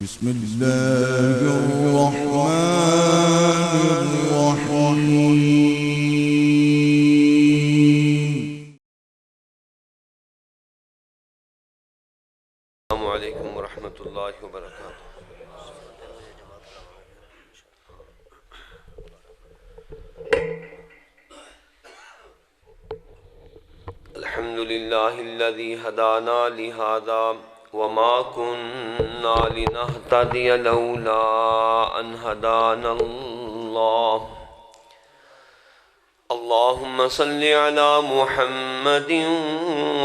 بسم الله الرحمن الرحيم. السلام علیکم ورحمۃ اللہ وبرکاتہ۔ الحمد للہ الذی ہدانا لہذا وما كنا لنهتدی لولا ان ہدانا اللہ۔ اللہم صل علی محمد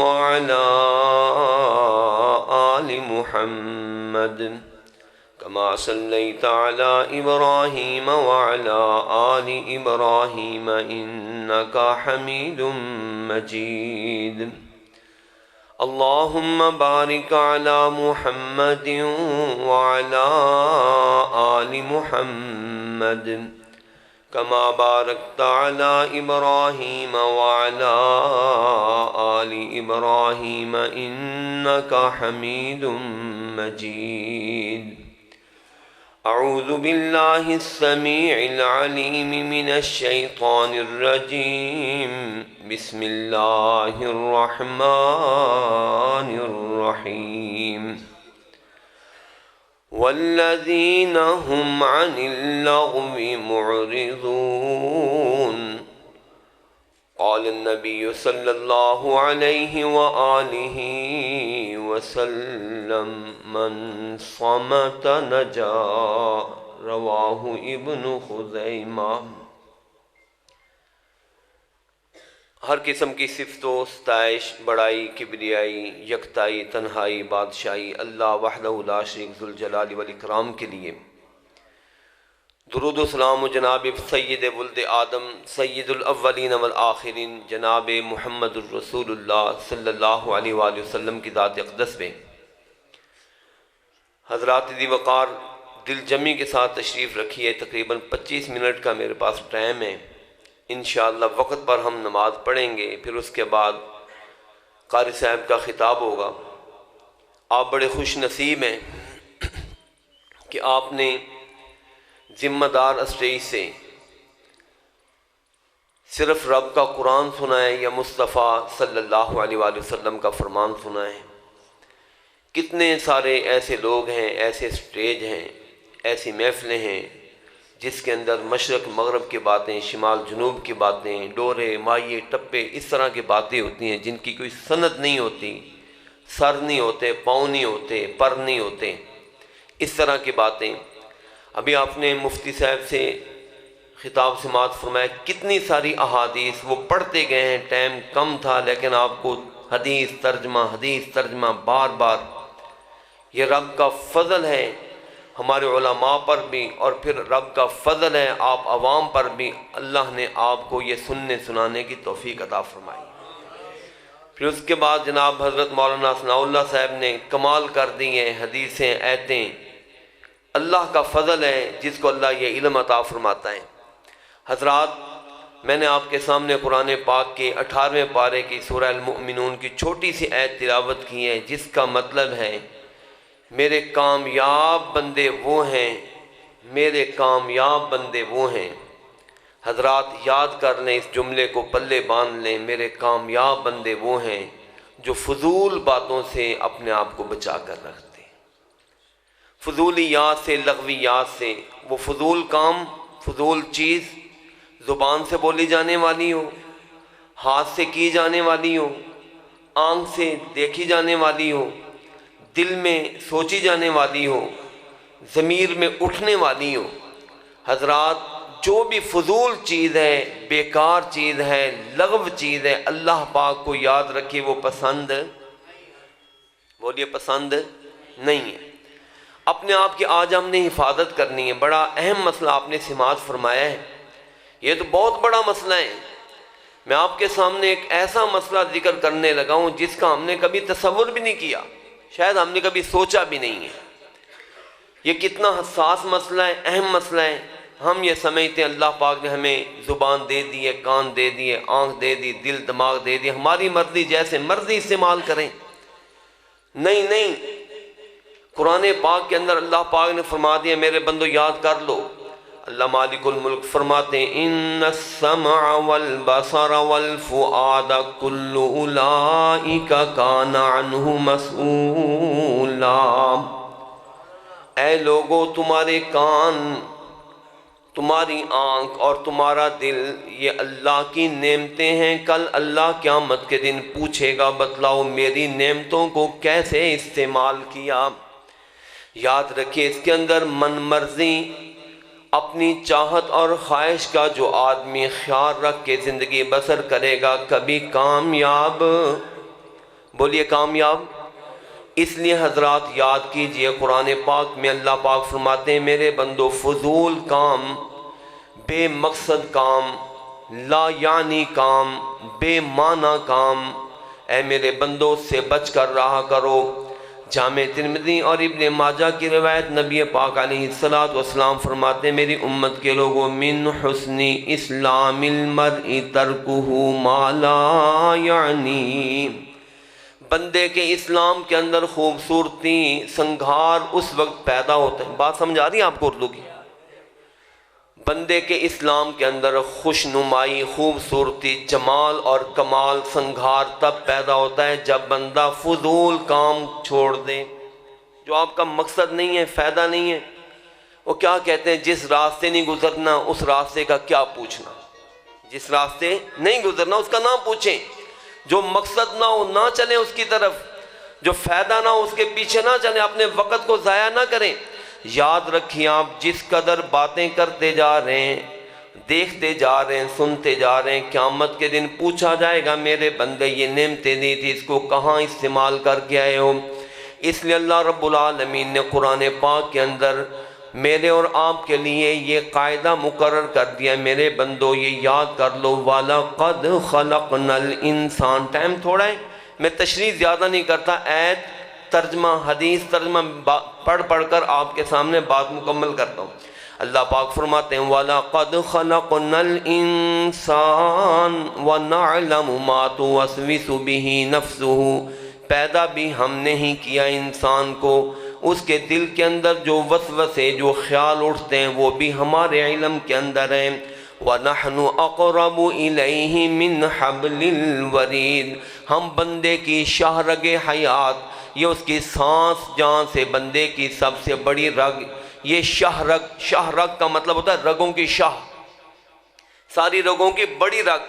وعلی آل محمد كما صليت على إبراهيم وعلى آل إبراهيم إنك حميد مجيد۔ اللهم بارك على محمد وعلى آل محمد كما باركت على إبراهيم وعلى آل إبراهيم إنك حميد مجيد۔ أعوذ بالله السميع العليم من الشيطان الرجيم، بسم الله الرحمن الرحيم۔ والذين هم عن اللغو معرضون۔ قال النبي صلى الله عليه وآله وسلم من صمت نجا، رواه ابن خزیمہ۔ ہر قسم کی صفت و ستائش، بڑائی، کبریائی، یکتائی، تنہائی، بادشاہی اللہ وحدہ لا شریک ذوالجلال والاکرام کے لیے۔ درود و سلام و جناب سید ولد آدم سید الاولین والآخرین جناب محمد الرسول اللہ صلی اللہ علیہ وآلہ وسلم کی ذات اقدس میں۔ حضرات ذی وقار دل جمی کے ساتھ تشریف رکھیے۔ تقریباً 25 منٹ کا میرے پاس ٹائم ہے۔ انشاءاللہ وقت پر ہم نماز پڑھیں گے، پھر اس کے بعد قاری صاحب کا خطاب ہوگا۔ آپ بڑے خوش نصیب ہیں کہ آپ نے ذمہ دار اسٹیج سے صرف رب کا قرآن سنا ہے یا مصطفیٰ صلی اللہ علیہ وآلہ وسلم کا فرمان سنا ہے۔ کتنے سارے ایسے لوگ ہیں، ایسے اسٹیج ہیں، ایسی محفلیں ہیں جس کے اندر مشرق مغرب کی باتیں، شمال جنوب کی باتیں، ڈورے مائیے ٹپے، اس طرح کی باتیں ہوتی ہیں جن کی کوئی سند نہیں ہوتی، سر نہیں ہوتے، پاؤں نہیں ہوتے، پر نہیں ہوتے، اس طرح کی باتیں۔ ابھی آپ نے مفتی صاحب سے خطاب سماعت فرمایا، کتنی ساری احادیث وہ پڑھتے گئے ہیں، ٹائم کم تھا لیکن آپ کو حدیث ترجمہ بار بار۔ یہ رب کا فضل ہے ہمارے علماء پر بھی، اور پھر رب کا فضل ہے آپ عوام پر بھی، اللہ نے آپ کو یہ سننے سنانے کی توفیق عطا فرمائی۔ پھر اس کے بعد جناب حضرت مولانا ثناء اللہ صاحب نے کمال کر دی ہیں، حدیثیں، آیتیں۔ اللہ کا فضل ہے جس کو اللہ یہ علم عطا فرماتا ہے۔ حضرات، میں نے آپ کے سامنے قرآن پاک کے 18ویں پارے کی سورہ المؤمنون کی چھوٹی سی آیت تلاوت کی ہے، جس کا مطلب ہے میرے کامیاب بندے وہ ہیں، میرے کامیاب بندے وہ ہیں۔ حضرات یاد کر لیں، اس جملے کو پلے باندھ لیں، میرے کامیاب بندے وہ ہیں جو فضول باتوں سے اپنے آپ کو بچا کر رکھتے ہیں، فضولیات سے، لغویات سے۔ وہ فضول کام، فضول چیز زبان سے بولی جانے والی ہو، ہاتھ سے کی جانے والی ہو، آنکھ سے دیکھی جانے والی ہو، دل میں سوچی جانے والی ہو، ضمیر میں اٹھنے والی ہو۔ حضرات جو بھی فضول چیز ہے، بیکار چیز ہے، لغو چیز ہے، اللہ پاک کو یاد رکھے وہ پسند، بولیے پسند نہیں ہے۔ اپنے آپ کی آج ہم نے حفاظت کرنی ہے۔ بڑا اہم مسئلہ آپ نے سماعت فرمایا ہے، یہ تو بہت بڑا مسئلہ ہے۔ میں آپ کے سامنے ایک ایسا مسئلہ ذکر کرنے لگا ہوں جس کا ہم نے کبھی تصور بھی نہیں کیا، شاید ہم نے کبھی سوچا بھی نہیں ہے۔ یہ کتنا حساس مسئلہ ہے، اہم مسئلہ ہے۔ ہم یہ سمجھتے ہیں اللہ پاک نے ہمیں زبان دے دی ہے، کان دے دیے، آنکھ دے دی، دل دماغ دے دی، ہماری مرضی جیسے مرضی استعمال کریں۔ نہیں، قرآن پاک کے اندر اللہ پاک نے فرما دیا میرے بندو یاد کر لو. اللہ مالک الملک فرماتے ہیں ان السمع والبصر والفؤاد کل اولئک کان عنہ مسئولا. اے لوگو تمہارے کان، تمہاری آنکھ اور تمہارا دل یہ اللہ کی نعمتیں ہیں. کل اللہ قیامت کے دن پوچھے گا بتلاؤ میری نعمتوں کو کیسے استعمال کیا. یاد رکھیے اس کے اندر من مرضی، اپنی چاہت اور خواہش کا جو آدمی خیال رکھ کے زندگی بسر کرے گا کبھی کامیاب، بولیے کامیاب. اس لیے حضرات یاد کیجئے قرآن پاک میں اللہ پاک فرماتے ہیں میرے بندو فضول کام، بے مقصد کام، لا یعنی کام، بے معنی کام، اے میرے بندو سے بچ کر رہا کرو. جامع ترمذی اور ابن ماجہ کی روایت نبی پاک علیہ السلام فرماتے ہیں میری امت کے لوگوں من حسن اسلام المرء ترکہ ما لا یعنی. بندے کے اسلام کے اندر خوبصورتی سنگھار اس وقت پیدا ہوتا ہے. بات سمجھ آ رہی ہے آپ کو اردو کی؟ بندے کے اسلام کے اندر خوشنمائی، خوبصورتی، جمال اور کمال، سنگھار تب پیدا ہوتا ہے جب بندہ فضول کام چھوڑ دے جو آپ کا مقصد نہیں ہے، فائدہ نہیں ہے. وہ کیا کہتے ہیں جس راستے نہیں گزرنا اس راستے کا کیا پوچھنا. جس راستے نہیں گزرنا اس کا نہ پوچھیں. جو مقصد نہ ہو نہ چلیں اس کی طرف، جو فائدہ نہ ہو اس کے پیچھے نہ چلیں، اپنے وقت کو ضائع نہ کریں. یاد رکھیں آپ جس قدر باتیں کرتے جا رہے ہیں، دیکھتے جا رہے ہیں، سنتے جا رہے ہیں، قیامت کے دن پوچھا جائے گا میرے بندے یہ نعمتیں دی تھی اس کو کہاں استعمال کر کے آئے ہو. اس لیے اللہ رب العالمین نے قرآن پاک کے اندر میرے اور آپ کے لیے یہ قاعدہ مقرر کر دیا میرے بندو یہ یاد کر لو وَلَقَدْ خَلَقْنَا الْإِنسَانَ. ٹائم تھوڑا ہے میں تشریح زیادہ نہیں کرتا، آیت ترجمہ حدیث ترجمہ پڑھ کر آپ کے سامنے بات مکمل کرتا ہوں. اللہ پاک فرماتے ہیں وَلَقَدْ خَلَقْنَا الْإِنسَانَ وَنَعْلَمُ مَا تُوَسْوِسُ بِهِ نَفْسُهُ. پیدا بھی ہم نے ہی کیا انسان کو، اس کے دل کے اندر جو وسوسے جو خیال اٹھتے ہیں وہ بھی ہمارے علم کے اندر ہیں. وَنَحْنُ أَقْرَبُ إِلَيْهِ مِنْ حَبْلِ الْوَرِيدِ. ہم بندے کی شاہ رگ حیات، یہ اس کی سانس جان سے بندے کی سب سے بڑی رگ، یہ شاہ رگ کا مطلب ہوتا ہے رگوں کی شاہ، ساری رگوں کی بڑی رگ،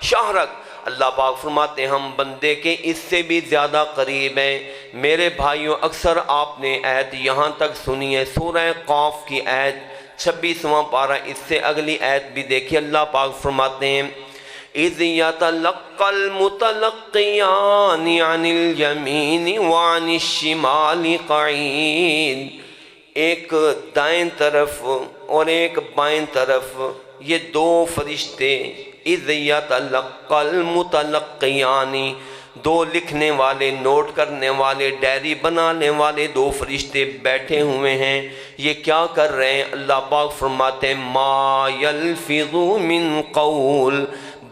شاہ رگ. اللہ پاک فرماتے ہیں ہم بندے کے اس سے بھی زیادہ قریب ہیں. میرے بھائیوں اکثر آپ نے آیت یہاں تک سنی ہے، سورہ قاف کی آیت 26واں پارہ، اس سے اگلی آیت بھی دیکھیے. اللہ پاک فرماتے ہیں اِذْ يَتَلَقَّى الْمُتَلَقِّيَانِ عَنِ الْيَمِينِ وَعَنِ الشِّمَالِ قَعِيدٌ. ایک دائیں طرف اور ایک بائیں طرف یہ دو فرشتے اِذْ يَتَلَقَّى الْمُتَلَقِّيَانِ، دو لکھنے والے، نوٹ کرنے والے، ڈائری بنانے والے دو فرشتے بیٹھے ہوئے ہیں. یہ کیا کر رہے ہیں؟ اللہ پاک فرماتے ہیں ما یلفظ من قول.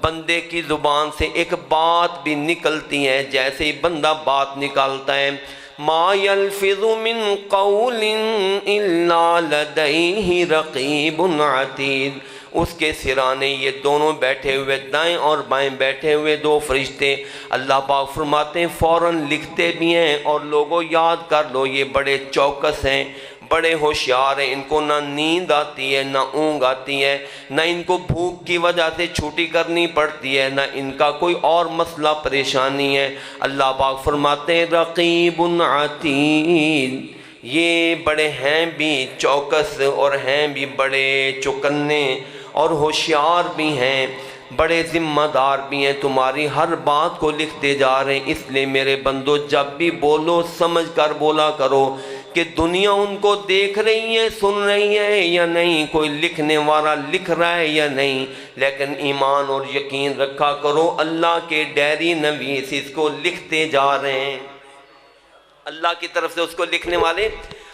بندے کی زبان سے ایک بات بھی نکلتی ہے جیسے ہی بندہ بات نکالتا ہے. ما یلفظ من قول الا لدیہ رقیب عتید. اس کے سرانے یہ دونوں بیٹھے ہوئے، دائیں اور بائیں بیٹھے ہوئے دو فرشتے، اللہ پاک فرماتے ہیں فوراً لکھتے بھی ہیں. اور لوگوں یاد کر لو یہ بڑے چوکس ہیں، بڑے ہوشیار ہیں. ان کو نہ نیند آتی ہے، نہ اونگ آتی ہے، نہ ان کو بھوک کی وجہ سے چھٹی کرنی پڑتی ہے، نہ ان کا کوئی اور مسئلہ پریشانی ہے. اللہ پاک فرماتے ہیں رقیب عتید. یہ بڑے ہیں بھی چوکس اور ہیں بھی بڑے چوکنے اور ہوشیار بھی ہیں، بڑے ذمہ دار بھی ہیں، تمہاری ہر بات کو لکھتے جا رہے ہیں. اس لیے میرے بندو جب بھی بولو سمجھ کر بولا کرو کہ دنیا ان کو دیکھ رہی ہے، سن رہی ہے یا نہیں، کوئی لکھنے والا لکھ رہا ہے یا نہیں. لیکن ایمان اور یقین رکھا کرو اللہ کے ڈائری نویس اس کو لکھتے جا رہے ہیں، اللہ کی طرف سے اس کو لکھنے والے.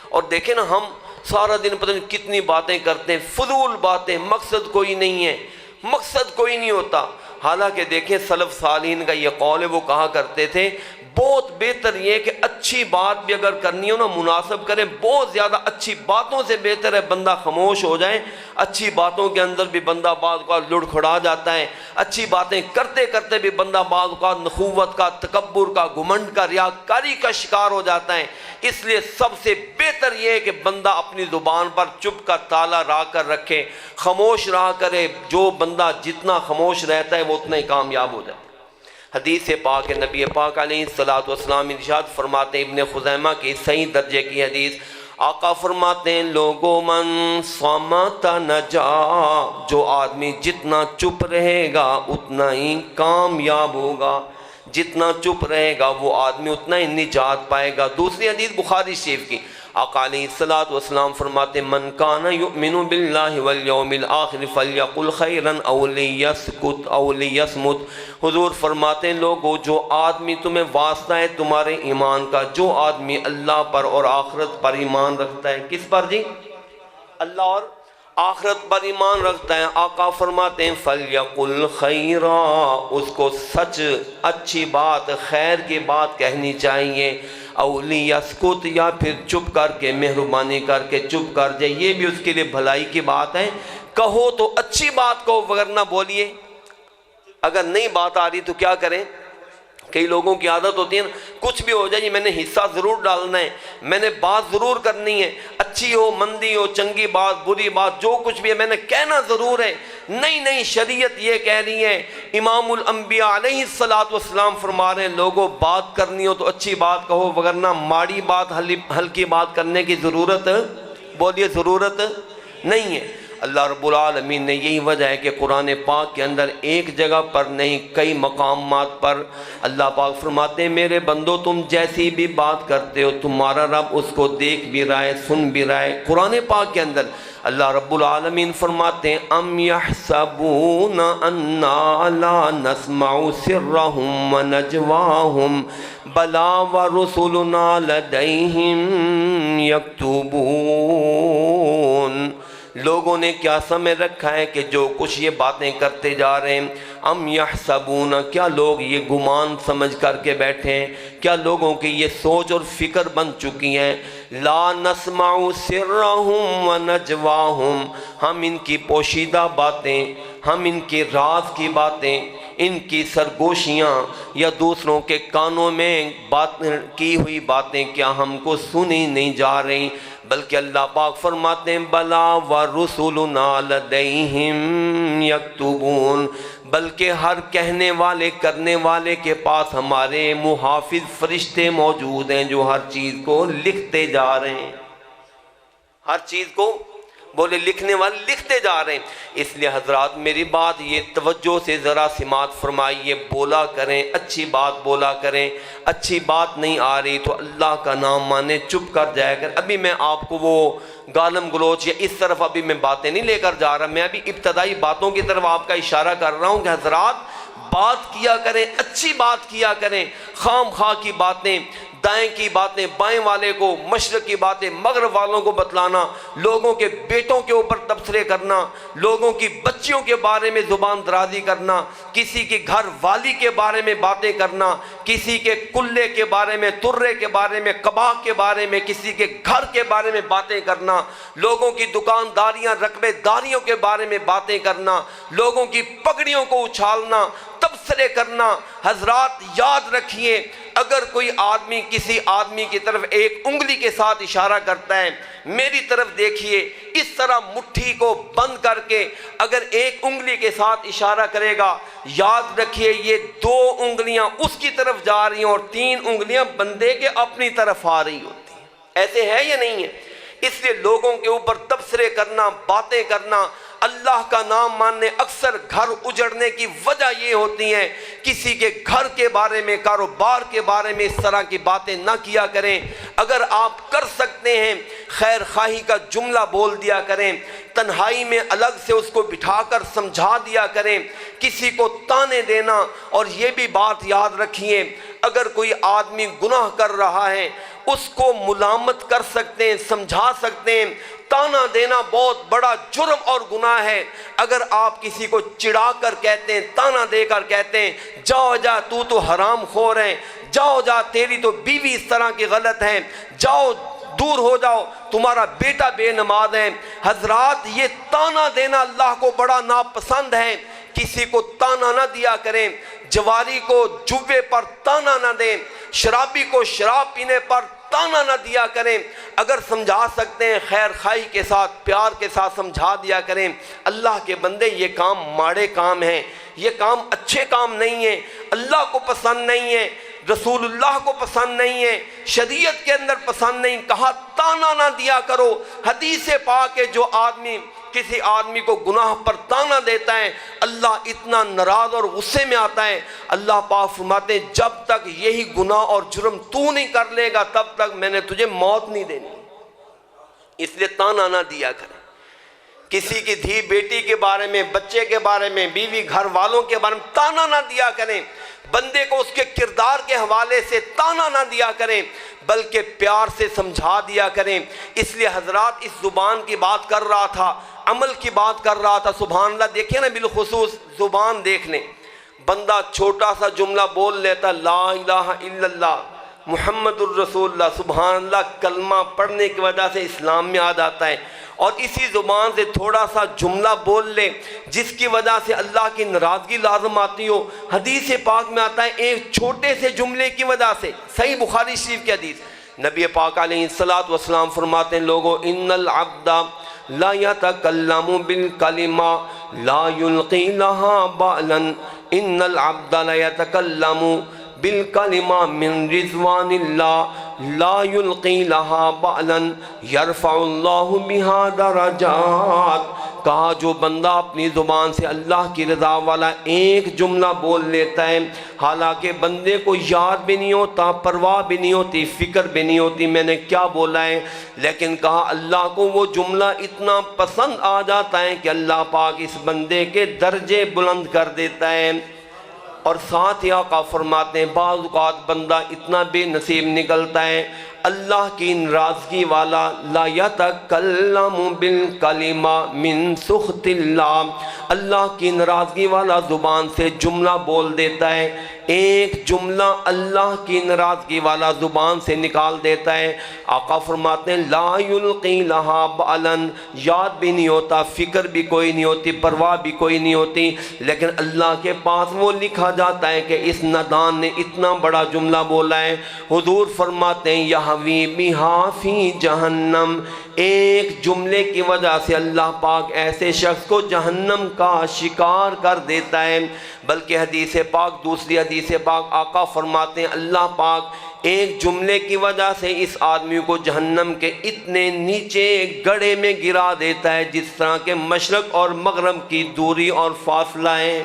اور دیکھیں نا ہم سارا دن پتہ نہیں کتنی باتیں کرتے ہیں، فضول باتیں، مقصد کوئی نہیں ہے، مقصد کوئی نہیں ہوتا. حالانکہ دیکھیں سلف صالحین کا یہ قول ہے، وہ کہا کرتے تھے بہت بہتر یہ کہ اچھی بات بھی اگر کرنی ہو نا مناسب کریں، بہت زیادہ اچھی باتوں سے بہتر ہے بندہ خاموش ہو جائے۔ اچھی باتوں کے اندر بھی بندہ بعض اوقات لڑکھڑا جاتا ہے، اچھی باتیں کرتے کرتے بھی بندہ بعض اوقات نخوت کا، تکبر کا، گھمنڈ کا، ریاکاری کا شکار ہو جاتا ہے۔ اس لیے سب سے بہتر یہ ہے کہ بندہ اپنی زبان پر چپ کا تالا را کر رکھے، خاموش رہا کرے۔ جو بندہ جتنا خاموش رہتا ہے وہ اتنا ہی کامیاب ہو جاتا ہے۔ حدیث پاک نبی پاک علیہ الصلوۃ والسلام ارشاد فرماتے ہیں، ابن خزیمہ کی صحیح درجے کی حدیث، آقا فرماتے ہیں لوگوں من صامت نجا، جو آدمی جتنا چپ رہے گا اتنا ہی کامیاب ہوگا، جتنا چپ رہے گا وہ آدمی اتنا ہی نجات پائے گا۔ دوسری حدیث بخاری شریف کی، آقا علیہ الصلوۃ والسلام فرماتے ہیں من کان یؤمن باللہ والیوم الآخر فلیقل خیرا او لیسکت او لیصمت۔ حضور فرماتے ہیں لوگو، جو آدمی تمہیں واسطہ ہے تمہارے ایمان کا، جو آدمی اللہ پر اور آخرت پر ایمان رکھتا ہے، کس پر جی؟ اللہ اور آخرت پر ایمان رکھتا ہے، آقا فرماتے ہیں فلیقل خیرا، اس کو سچ، اچھی بات، خیر کی بات کہنی چاہیے، او لیسکت، یا پھر چپ کر کے، مہربانی کر کے چپ کر جائے، یہ بھی اس کے لیے بھلائی کی بات ہے۔ کہو تو اچھی بات کہو، وگرنہ بولیے۔ اگر نہیں بات آ رہی تو کیا کریں؟ کئی لوگوں کی عادت ہوتی ہے نا، کچھ بھی ہو جائے میں نے حصہ ضرور ڈالنا ہے، میں نے بات ضرور کرنی ہے، اچھی ہو مندی ہو، چنگی بات بری بات، جو کچھ بھی ہے میں نے کہنا ضرور ہے۔ نہیں نہیں، شریعت یہ کہہ رہی ہے، امام الانبیاء علیہ الصلوۃ والسلام فرما رہے ہیں لوگوں بات کرنی ہو تو اچھی بات کہو، وگرنہ ماڑی بات، ہلکی بات کرنے کی ضرورت، بولیے ضرورت نہیں ہے۔ اللہ رب العالمین نے یہی وجہ ہے کہ قرآن پاک کے اندر ایک جگہ پر نہیں کئی مقامات پر اللہ پاک فرماتے ہیں میرے بندو تم جیسی بھی بات کرتے ہو تمہارا رب اس کو دیکھ بھی رہا ہے، سن بھی رہا ہے۔ قرآن پاک کے اندر اللہ رب العالمین فرماتے ہیں ام یحسبون انا لا نسمع سرهم ونجواهم بلا ورسلنا لدیہم یکتبون۔ لوگوں نے کیا سمجھ رکھا ہے کہ جو کچھ یہ باتیں کرتے جا رہے ہیں، ام یحسبون، کیا لوگ یہ گمان سمجھ کر کے بیٹھے ہیں، کیا لوگوں کی یہ سوچ اور فکر بن چکی ہیں، لا نسمع سرهم ونجواهم، ہم ان کی پوشیدہ باتیں، ہم ان کے راز کی باتیں، ان کی سرگوشیاں یا دوسروں کے کانوں میں بات کی ہوئی باتیں کیا ہم کو سنی نہیں جا رہی، بلکہ اللہ پاک فرماتے ہیں بلا ورسلنا لدیہم یکتبون، بلکہ ہر کہنے والے کرنے والے کے پاس ہمارے محافظ فرشتے موجود ہیں جو ہر چیز کو لکھتے جا رہے ہیں، ہر چیز کو بولے لکھنے والے لکھتے جا رہے ہیں۔ اس لیے حضرات میری بات یہ توجہ سے ذرا سماعت فرمائیے، بولا کریں، اچھی بات بولا کریں، اچھی بات نہیں آ رہی تو اللہ کا نام مانے، چپ کر جایا کر۔ ابھی میں آپ کو وہ گالم گلوچ یا اس طرف ابھی میں باتیں نہیں لے کر جا رہا، میں ابھی ابتدائی باتوں کی طرف آپ کا اشارہ کر رہا ہوں کہ حضرات بات کیا کریں، اچھی بات کیا کریں، خام خواہ کی باتیں، دائیں کی باتیں بائیں والے کو، مشرق کی باتیں مغرب والوں کو بتلانا، لوگوں کے بیٹوں کے اوپر تبصرے کرنا، لوگوں کی بچیوں کے بارے میں زبان درازی کرنا، کسی کے گھر والی کے بارے میں باتیں کرنا، کسی کے کلے کے بارے میں، ترے کے بارے میں، کباغ کے بارے میں، کسی کے گھر کے بارے میں باتیں کرنا، لوگوں کی دکانداریاں رقبے داریوں کے بارے میں باتیں کرنا، لوگوں کی پگڑیوں کو اچھالنا، تبصرے کرنا۔ حضرات یاد رکھیے، اگر کوئی آدمی کسی آدمی کی طرف ایک انگلی کے ساتھ اشارہ کرتا ہے، میری طرف دیکھیے، اس طرح مٹھی کو بند کر کے اگر ایک انگلی کے ساتھ اشارہ کرے گا، یاد رکھیے یہ دو انگلیاں اس کی طرف جا رہی ہیں اور تین انگلیاں بندے کے اپنی طرف آ رہی ہوتی ہیں۔ ایسے ہے یا نہیں ہے؟ اس لیے لوگوں کے اوپر تبصرے کرنا، باتیں کرنا، اللہ کا نام ماننے، اکثر گھر اجڑنے کی وجہ یہ ہوتی ہے، کسی کے گھر کے بارے میں، کاروبار کے بارے میں اس طرح کی باتیں نہ کیا کریں۔ اگر آپ کر سکتے ہیں خیر خواہی کا جملہ بول دیا کریں، تنہائی میں الگ سے اس کو بٹھا کر سمجھا دیا کریں، کسی کو تانے دینا۔ اور یہ بھی بات یاد رکھیے، اگر کوئی آدمی گناہ کر رہا ہے، اس کو ملامت کر سکتے ہیں، سمجھا سکتے ہیں۔ تانا دینا بہت بڑا جرم اور گناہ ہے۔ اگر آپ کسی کو چڑھا کر کہتے ہیں، تانا دے کر کہتے ہیں جاؤ جا تو حرام خور ہے، جاؤ جا تیری تو بیوی اس طرح کی غلط ہے، جاؤ دور ہو جاؤ تمہارا بیٹا بے نماز ہے، حضرات یہ تانا دینا اللہ کو بڑا ناپسند ہے۔ کسی کو تانا نہ دیا کریں، جواری کو جوے پر تانا نہ دیں، شرابی کو شراب پینے پر تانا نہ دیا کریں۔ اگر سمجھا سکتے ہیں خیر خواہی کے ساتھ، پیار کے ساتھ سمجھا دیا کریں۔ اللہ کے بندے یہ کام ماڑے کام ہیں، یہ کام اچھے کام نہیں ہیں، اللہ کو پسند نہیں ہے، رسول اللہ کو پسند نہیں ہے، شریعت کے اندر پسند نہیں۔ کہا تانا نہ دیا کرو۔ حدیث پاک ہے جو آدمی کسی آدمی کو گناہ پر تانا دیتا ہے اللہ اتنا ناراض اور غصے میں آتا ہے۔ اللہ پاک فرماتے ہیں جب تک یہی گناہ اور جرم تو نہیں کر لے گا تب تک میں نے تجھے موت نہیں دینی۔ اس لیے تانا نہ دیا کریں۔ کسی کی دھی بیٹی کے بارے میں، بچے کے بارے میں، بیوی گھر والوں کے بارے میں تانا نہ دیا کریں۔ بندے کو اس کے کردار کے حوالے سے تانا نہ دیا کریں بلکہ پیار سے سمجھا دیا کریں۔ اس لیے حضرات اس زبان کی بات کر رہا تھا، عمل کی بات کر رہا تھا۔ سبحان اللہ، دیکھیں نا بالخصوص زبان دیکھ لیں۔ بندہ چھوٹا سا جملہ بول لیتا لا الہ الا اللہ محمد الرسول اللہ، سبحان اللہ، کلمہ پڑھنے کی وجہ سے اسلام میں آ جاتا ہے۔ اور اسی زبان سے تھوڑا سا جملہ بول لے جس کی وجہ سے اللہ کی ناراضگی لازم آتی ہو۔ حدیث پاک میں آتا ہے ایک چھوٹے سے جملے کی وجہ سے، صحیح بخاری شریف کی حدیث، نبی پاک علیہ الصلوۃ والسلام فرماتے ہیں لوگو ان العبد لا يتکلم بالکلمہ لا یلقی لها بالا ان العبد لا يتکلم بالکلمہ من رضوان اللہ لا یلقی لها بالا یرفع اللہ بها درجات۔ کہا جو بندہ اپنی زبان سے اللہ کی رضا والا ایک جملہ بول لیتا ہے حالانکہ بندے کو یاد بھی نہیں ہوتا، پرواہ بھی نہیں ہوتی، فکر بھی نہیں ہوتی میں نے کیا بولا ہے، لیکن کہا اللہ کو وہ جملہ اتنا پسند آ جاتا ہے کہ اللہ پاک اس بندے کے درجے بلند کر دیتا ہے۔ اور ساتھ ہی آقا فرماتے ہیں بعض اوقات بندہ اتنا بے نصیب نکلتا ہے اللہ کی ناراضگی والا لا یتکلم بالکلمہ من سخط اللہ، اللہ کی ناراضگی والا زبان سے جملہ بول دیتا ہے، ایک جملہ اللہ کی ناراضگی والا زبان سے نکال دیتا ہے۔ آقا فرماتے ہیں لا یلقی لہا بالا، یاد بھی نہیں ہوتا، فکر بھی کوئی نہیں ہوتی، پرواہ بھی کوئی نہیں ہوتی، لیکن اللہ کے پاس وہ لکھا جاتا ہے کہ اس نادان نے اتنا بڑا جملہ بولا ہے۔ حضور فرماتے ہیں یہوی بہا فی جہنم، ایک جملے کی وجہ سے اللہ پاک ایسے شخص کو جہنم کا شکار کر دیتا ہے۔ بلکہ حدیث پاک، دوسری حدیث پاک آقا فرماتے ہیں اللہ پاک ایک جملے کی وجہ سے اس آدمی کو جہنم کے اتنے نیچے گڑھے میں گرا دیتا ہے جس طرح کے مشرق اور مغرب کی دوری اور فاصلہ ہے۔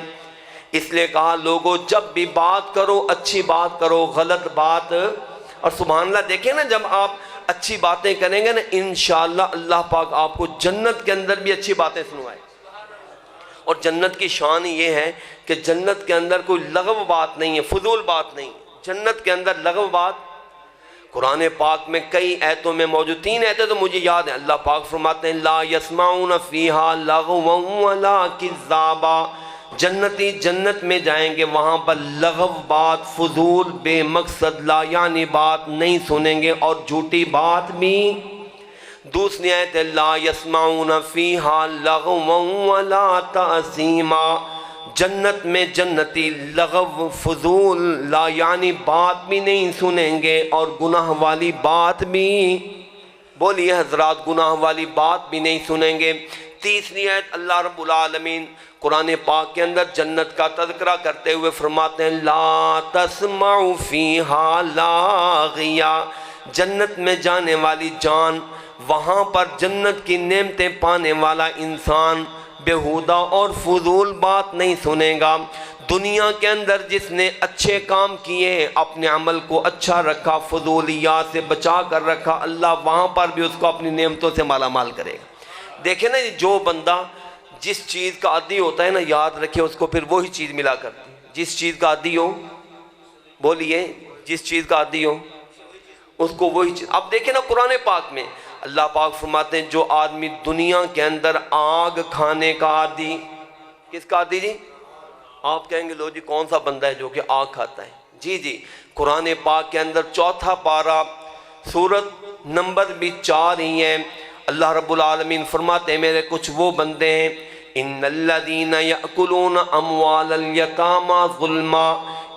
اس لیے کہا لوگوں جب بھی بات کرو اچھی بات کرو، غلط بات، اور سبحان اللہ دیکھیں نا جب آپ اچھی باتیں کریں گے نا انشاءاللہ اللہ پاک آپ کو جنت کے اندر بھی اچھی باتیں سنوائے۔ اور جنت کی شان یہ ہے کہ جنت کے اندر کوئی لغو بات نہیں ہے، فضول بات نہیں۔ جنت کے اندر لغو بات قرآن پاک میں کئی آیتوں میں موجود، 3 آیتیں تو مجھے یاد ہیں۔ اللہ پاک فرماتے ہیں لا یسمعون فیہا لغوا ولا کذابا، جنتی جنت میں جائیں گے وہاں پر لغو بات، فضول بے مقصد لا یعنی بات نہیں سنیں گے اور جھوٹی بات بھی۔ دوسری آیت لا یسمعون فیہا لغوا ولا تأثیما، جنت میں جنتی لغو فضول لا یعنی بات بھی نہیں سنیں گے اور گناہ والی بات بھی، بولیے حضرات گناہ والی بات بھی نہیں سنیں گے۔ تیسری آیت اللہ رب العالمین قرآن پاک کے اندر جنت کا تذکرہ کرتے ہوئے فرماتے ہیں لا تسمع فیہا لاغیا، جنت میں جانے والی جان، وہاں پر جنت کی نعمتیں پانے والا انسان بےہودہ اور فضول بات نہیں سنے گا۔ دنیا کے اندر جس نے اچھے کام کیے، اپنے عمل کو اچھا رکھا، فضولیات سے بچا کر رکھا، اللہ وہاں پر بھی اس کو اپنی نعمتوں سے مالا مال کرے گا۔ دیکھیں نا جو بندہ جس چیز کا عادی ہوتا ہے نا یاد رکھے اس کو پھر وہی چیز ملا کرتی ہے۔ جس چیز کا عادی ہو، بولیے جس چیز کا عادی ہو اس کو وہی چیز. اب دیکھیں نا قرآن پاک میں اللہ پاک فرماتے ہیں جو آدمی دنیا کے اندر آگ کھانے کا عادی. کس کا عادی جی؟ آپ کہیں گے لو جی کون سا بندہ ہے جو کہ آگ کھاتا ہے؟ جی قرآن پاک کے اندر 4 پارہ سورت نمبر بھی 4 ہی ہے. اللہ رب العالمین فرماتے ہیں میرے کچھ وہ بندے ہیں ان الذین یأکلون اموال الیتامی ظلما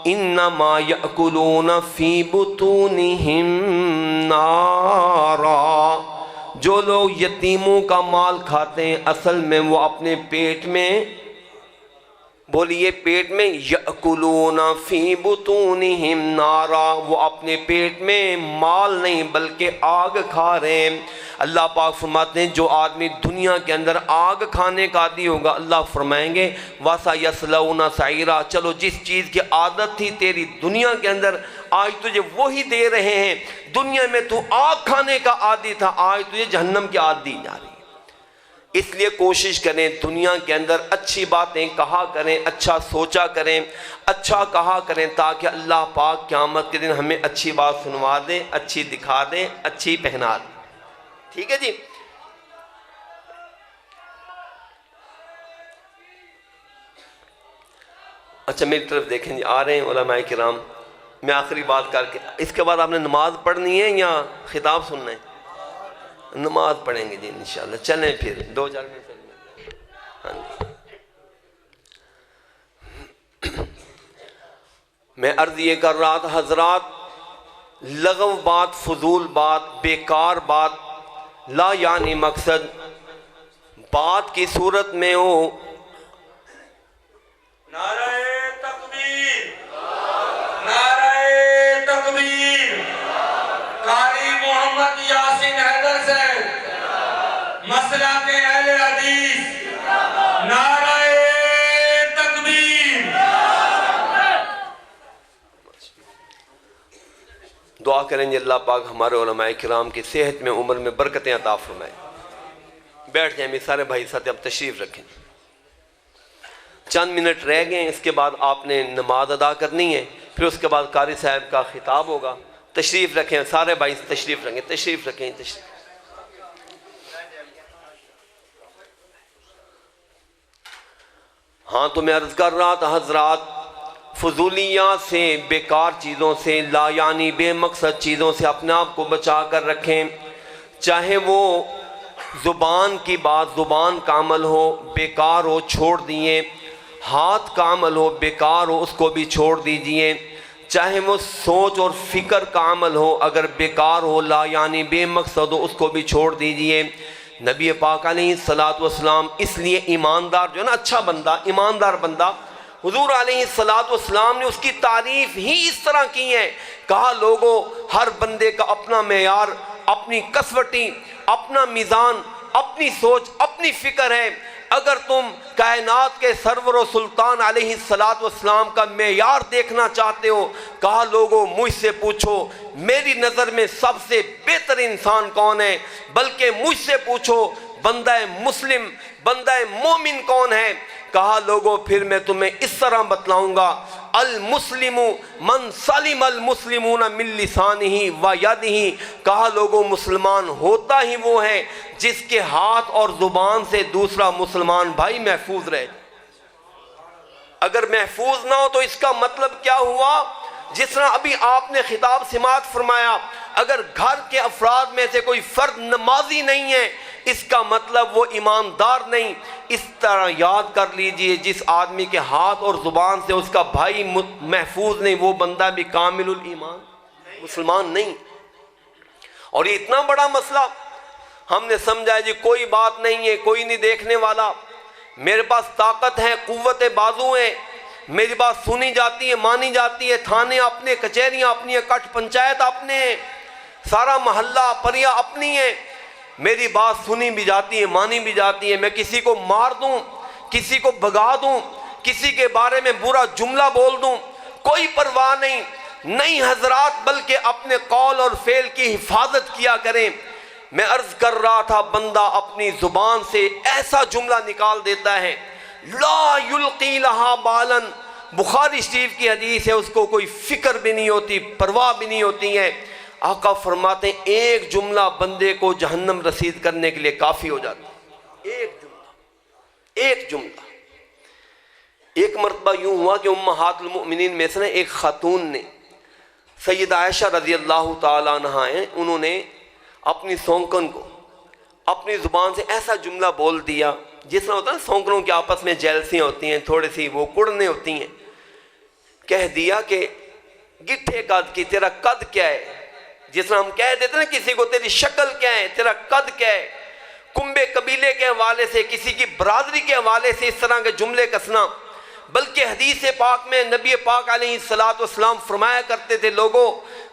انما یأکلون فی بطونہم نارا. جو لوگ یتیموں کا مال کھاتے ہیں اصل میں وہ اپنے پیٹ میں، بولیے پیٹ میں، یأکلون فی بطونہم نارا، وہ اپنے پیٹ میں مال نہیں بلکہ آگ کھا رہے ہیں. اللہ پاک فرماتے ہیں جو آدمی دنیا کے اندر آگ کھانے کا عادی ہوگا اللہ فرمائیں گے وَسَيَصْلَوْنَ سَعِيرًا، چلو جس چیز کی عادت تھی تیری دنیا کے اندر آج تجھے وہی دے رہے ہیں. دنیا میں تو آگ کھانے کا عادی تھا، آج تجھے جہنم کی عادت دی جا رہی ہے. اس لیے کوشش کریں دنیا کے اندر اچھی باتیں کہا کریں، اچھا سوچا کریں، اچھا کہا کریں تاکہ اللہ پاک قیامت کے دن ہمیں اچھی بات سنوا دے، اچھی دکھا دے، اچھی پہنا دے. ٹھیک ہے جی. اچھا میری طرف دیکھیں جی، آ رہے ہیں علماء کرام. میں آخری بات کر کے اس کے بعد آپ نے نماز پڑھنی ہے یا خطاب سننا ہے؟ نماز پڑھیں گے جی انشاءاللہ. چلیں پھر 2-4 منٹ. ہاں جی میں عرض یہ کر رہا تھا حضرات، لغو بات، فضول بات، بیکار بات، لا یعنی مقصد بات کی صورت میں ہو. نعرہ تکبیر، نعرہ تکبیر. قاری محمد یاسین حیدر صاحب مسلک اہل حدیث، نعرہ تکبیر. دعا کریں گے اللہ پاک ہمارے علماء کرام کی صحت میں، عمر میں برکتیں عطا فرمائے. بیٹھ جائیں میرے سارے بھائی ساتھ، اب تشریف رکھیں. چند منٹ رہ گئے، اس کے بعد آپ نے نماز ادا کرنی ہے، پھر اس کے بعد قاری صاحب کا خطاب ہوگا. تشریف رکھیں سارے بھائی، تشریف رکھیں، تشریف رکھیں. ہاں تو میں عرض کر رہا تھا حضرات، فضولیات سے، بیکار چیزوں سے، لا یعنی بے مقصد چیزوں سے اپنے آپ کو بچا کر رکھیں. چاہے وہ زبان کی بات، زبان کا عمل ہو بیکار ہو چھوڑ دیئے، ہاتھ کا عمل ہو بیکار ہو اس کو بھی چھوڑ دیجئے. چاہے وہ سوچ اور فکر کا عمل ہو اگر بیکار ہو، لا یعنی بے مقصد ہو، اس کو بھی چھوڑ دیجئے. نبی پاک علیہ السلام اس لیے ایماندار جو ہے نا، اچھا بندہ، ایماندار بندہ، حضور علیہ السلام نے اس کی تعریف ہی اس طرح کی ہے. کہا لوگوں ہر بندے کا اپنا معیار، اپنی کسوٹی، اپنا میزان، اپنی سوچ، اپنی فکر ہے. اگر تم کائنات کے سرور و سلطان علیہ السلام کا معیار دیکھنا چاہتے ہو، کہا لوگوں مجھ سے پوچھو میری نظر میں سب سے بہتر انسان کون ہے، بلکہ مجھ سے پوچھو بندہ مسلم، بندہ مومن کون ہے. کہا لوگوں پھر میں تمہیں اس طرح بتلاؤں گا، المسلم من سلم المسلمون من لسانہ و یدہ. کہا لوگوں مسلمان ہوتا ہی وہ ہے جس کے ہاتھ اور زبان سے دوسرا مسلمان بھائی محفوظ رہے. اگر محفوظ نہ ہو تو اس کا مطلب کیا ہوا؟ جس طرح ابھی آپ نے خطاب سماعت فرمایا، اگر گھر کے افراد میں سے کوئی فرد نمازی نہیں ہے اس کا مطلب وہ ایماندار نہیں. اس طرح یاد کر لیجئے جس آدمی کے ہاتھ اور زبان سے اس کا بھائی محفوظ نہیں وہ بندہ بھی کامل الایمان مسلمان نہیں. اور یہ اتنا بڑا مسئلہ ہم نے سمجھا جی کوئی بات نہیں ہے، کوئی نہیں دیکھنے والا، میرے پاس طاقت ہے، قوت بازو ہے، میری بات سنی جاتی ہے، مانی جاتی ہے، تھانے اپنے، کچہریاں اپنی ہیں، کٹ پنچایت اپنے ہیں، سارا محلہ پریا اپنی ہے، میری بات سنی بھی جاتی ہے، مانی بھی جاتی ہے. میں کسی کو مار دوں، کسی کو بھگا دوں، کسی کے بارے میں برا جملہ بول دوں، کوئی پرواہ نہیں. نہیں حضرات، بلکہ اپنے قول اور فعل کی حفاظت کیا کریں. میں عرض کر رہا تھا بندہ اپنی زبان سے ایسا جملہ نکال دیتا ہے، لا یلقی لہا بالن، بخاری شریف کی حدیث ہے، اس کو کوئی فکر بھی نہیں ہوتی، پرواہ بھی نہیں ہوتی ہے. آقا فرماتے ہیں ایک جملہ بندے کو جہنم رسید کرنے کے لیے کافی ہو جاتا ہے. ایک جملہ. ایک مرتبہ یوں ہوا کہ امہات المؤمنین میں سے ایک خاتون نے سیدہ عائشہ رضی اللہ تعالیٰ عنہا ہیں، انہوں نے اپنی سونکن کو اپنی زبان سے ایسا جملہ بول دیا جس طرح ہوتا ہے سونکنوں کے آپس میں جیلسیاں ہوتی ہیں، تھوڑی سی وہ کڑنے ہوتی ہیں. کہہ دیا کہ گٹھے قد کی تیرا قد کیا ہے. جس طرح ہم کہہ دیتے ہیں کسی کو تیری شکل کیا ہے، تیرا قد کیا ہے. کنبے قبیلے کے حوالے سے، کسی کی برادری کے حوالے سے اس طرح کے جملے کسنا. بلکہ حدیث پاک میں نبی پاک علیہ السلام فرمایا کرتے تھے لوگوں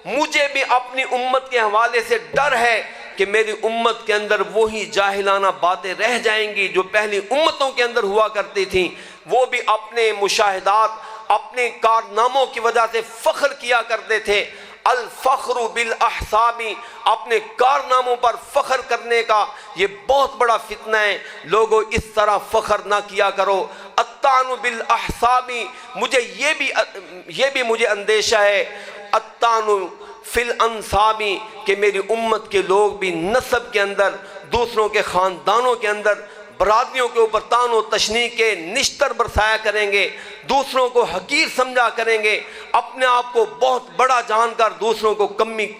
مجھے بھی اپنی امت کے حوالے سے ڈر ہے کہ میری امت کے اندر وہی جاہلانہ باتیں رہ جائیں گی جو پہلی امتوں کے اندر ہوا کرتی تھیں. وہ بھی اپنے مشاہدات، اپنے کارناموں کی وجہ سے فخر کیا کرتے تھے. الفخر بالاحساب، اپنے کارناموں پر فخر کرنے کا یہ بہت بڑا فتنہ ہے. لوگوں اس طرح فخر نہ کیا کرو. الطعن بالاحساب، مجھے یہ بھی مجھے اندیشہ ہے. الطعن فی الانساب، کہ میری امت کے لوگ بھی نسب کے اندر، دوسروں کے خاندانوں کے اندر برادریوں کے اوپر طعن و تشنیع کے نشتر برسایا کریں گے، دوسروں کو حقیر سمجھا کریں گے، اپنے آپ کو بہت بڑا جان کر دوسروں کو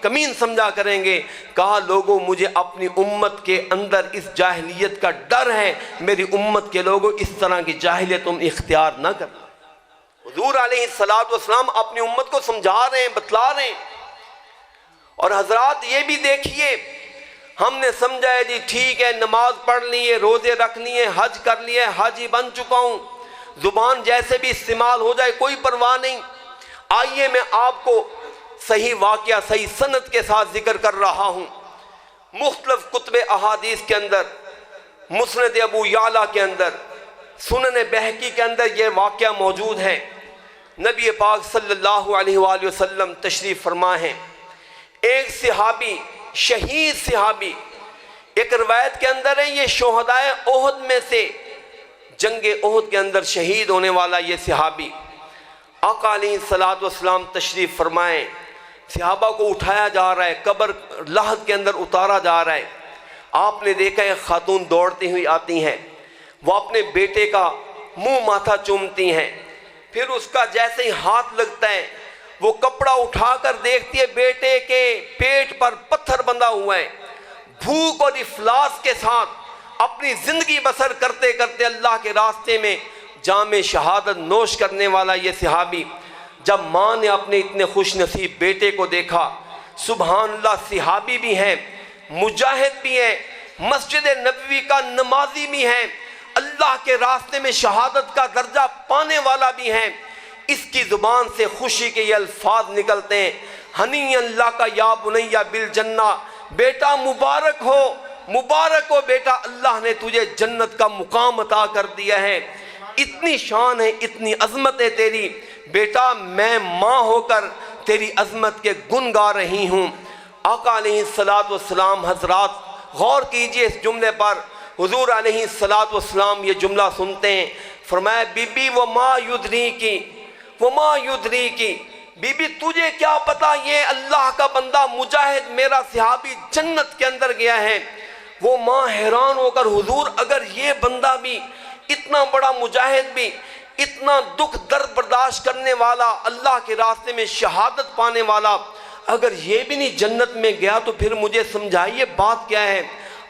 کمین سمجھا کریں گے. کہا لوگوں مجھے اپنی امت کے اندر اس جاہلیت کا ڈر ہے. میری امت کے لوگوں اس طرح کی جاہلیت تم اختیار نہ کرنا. حضور علیہ السلام اپنی امت کو سمجھا رہے ہیں، بتلا رہے ہیں. اور حضرات یہ بھی دیکھیے، ہم نے سمجھا ہے جی ٹھیک ہے نماز پڑھ لی ہے، روزے رکھ لیے، حج کر لیے، حاجی بن چکا ہوں، زبان جیسے بھی استعمال ہو جائے کوئی پرواہ نہیں. آئیے میں آپ کو صحیح واقعہ صحیح سند کے ساتھ ذکر کر رہا ہوں. مختلف کتب احادیث کے اندر، مسند ابو یعلا کے اندر، سنن بہقی کے اندر یہ واقعہ موجود ہے. نبی پاک صلی اللہ علیہ وآلہ وسلم تشریف فرما ہیں. ایک صحابی، شہید صحابی، ایک روایت کے اندر ہے یہ شہدائے احد میں سے، جنگ احد کے اندر شہید ہونے والا یہ صحابی. آقا علیہ السلام تشریف فرمائیں. صحابہ کو اٹھایا جا رہا ہے، قبر لحد کے اندر اتارا جا رہا ہے. آپ نے دیکھا ہے خاتون دوڑتی ہوئی آتی ہیں، وہ اپنے بیٹے کا منہ ماتھا چومتی ہیں. پھر اس کا جیسے ہی ہاتھ لگتا ہے وہ کپڑا اٹھا کر دیکھتی ہے بیٹے کے پیٹ پر پتھر بندھا ہوا ہے. بھوک اور افلاس کے ساتھ اپنی زندگی بسر کرتے کرتے اللہ کے راستے میں جام شہادت نوش کرنے والا یہ صحابی، جب ماں نے اپنے اتنے خوش نصیب بیٹے کو دیکھا، سبحان اللہ، صحابی بھی ہیں، مجاہد بھی ہیں، مسجد نبوی کا نمازی بھی ہیں، اللہ کے راستے میں شہادت کا درجہ پانے والا بھی ہیں. اس کی زبان سے خوشی کے یہ الفاظ نکلتے ہیں، ہنی اللہ کا یا بنیا بالجنہ، بیٹا مبارک ہو بیٹا، اللہ نے تجھے جنت کا مقام عطا کر دیا ہے. اتنی شان ہے، اتنی عظمت ہے تیری، بیٹا میں ماں ہو کر تیری عظمت کے گن گا رہی ہوں. آقا علیہ السلام حضرات غور کیجئے اس جملے پر. حضور علیہ السلام یہ جملہ سنتے ہیں، فرمایا بی بی وما یدری کی، بی بی تجھے کیا پتا یہ اللہ کا بندہ مجاہد میرا صحابی جنت کے اندر گیا ہے. وہ ماں حیران ہو کر حضور اگر یہ بندہ بھی اتنا بڑا مجاہد بھی، اتنا دکھ درد برداشت کرنے والا، اللہ کے راستے میں شہادت پانے والا، اگر یہ بھی نہیں جنت میں گیا تو پھر مجھے سمجھائیے بات کیا ہے.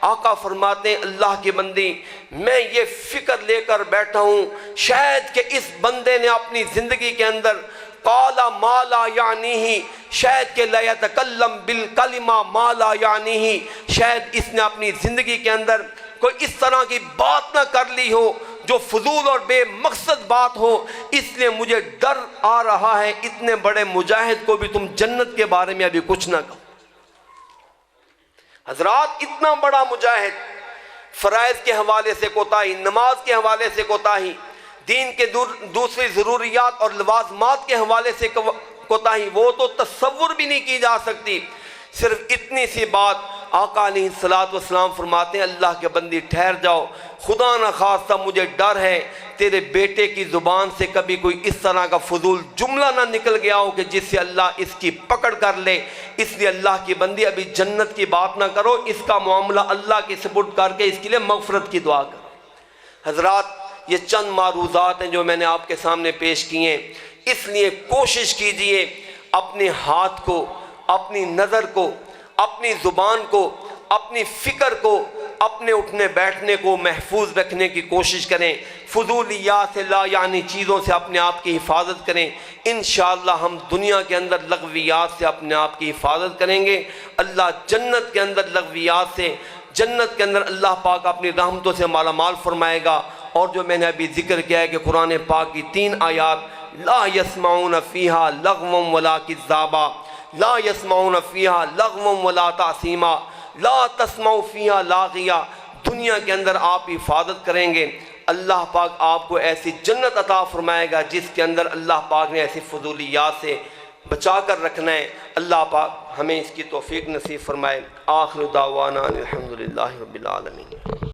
آقا فرماتے ہیں اللہ کی بندی میں یہ فکر لے کر بیٹھا ہوں شاید کہ اس بندے نے اپنی زندگی کے اندر قال ما لا یعنیہ، شاید کہ لا یتکلم بالکلمہ ما لا یعنیہ، شاید اس نے اپنی زندگی کے اندر کوئی اس طرح کی بات نہ کر لی ہو جو فضول اور بے مقصد بات ہو، اس لیے مجھے ڈر آ رہا ہے اتنے بڑے مجاہد کو بھی تم جنت کے بارے میں ابھی کچھ نہ کہو. حضرات اتنا بڑا مجاہد، فرائض کے حوالے سے کوتاہی، نماز کے حوالے سے کوتاہی، دین کے دوسری ضروریات اور لوازمات کے حوالے سے کوتاہی، وہ تو تصور بھی نہیں کی جا سکتی. صرف اتنی سی بات آقا علیہ السلام فرماتے ہیں اللہ کے بندی ٹھہر جاؤ، خدا نہ خواستہ مجھے ڈر ہے تیرے بیٹے کی زبان سے کبھی کوئی اس طرح کا فضول جملہ نہ نکل گیا ہو کہ جس سے اللہ اس کی پکڑ کر لے، اس لیے اللہ کی بندی ابھی جنت کی بات نہ کرو، اس کا معاملہ اللہ کے سپرد کر کے اس کے لیے مغفرت کی دعا کرو۔ حضرات یہ چند معروضات ہیں جو میں نے آپ کے سامنے پیش کیے ہیں، اس لیے کوشش کیجئے اپنے ہاتھ کو، اپنی نظر کو، اپنی زبان کو، اپنی فکر کو، اپنے اٹھنے بیٹھنے کو محفوظ رکھنے کی کوشش کریں، فضولیات سے لا یعنی چیزوں سے اپنے آپ کی حفاظت کریں۔ انشاءاللہ ہم دنیا کے اندر لغویات سے اپنے آپ کی حفاظت کریں گے، اللہ جنت کے اندر لغویات سے، جنت کے اندر اللہ پاک اپنی رحمتوں سے مالا مال فرمائے گا۔ اور جو میں نے ابھی ذکر کیا ہے کہ قرآن پاک کی 3 آیات، لا یسمعون فیہا لغوا ولا کذابا، لا یسمعون فیہا لغوا ولا تعصیما، لا تسمعوا فیہا لاغیا، دنیا کے اندر آپ حفاظت کریں گے، اللہ پاک آپ کو ایسی جنت عطا فرمائے گا جس کے اندر اللہ پاک نے ایسی فضولیات سے بچا کر رکھنا ہے۔ اللہ پاک ہمیں اس کی توفیق نصیب فرمائے۔ آخر دعوانا الحمدللہ رب العالمین۔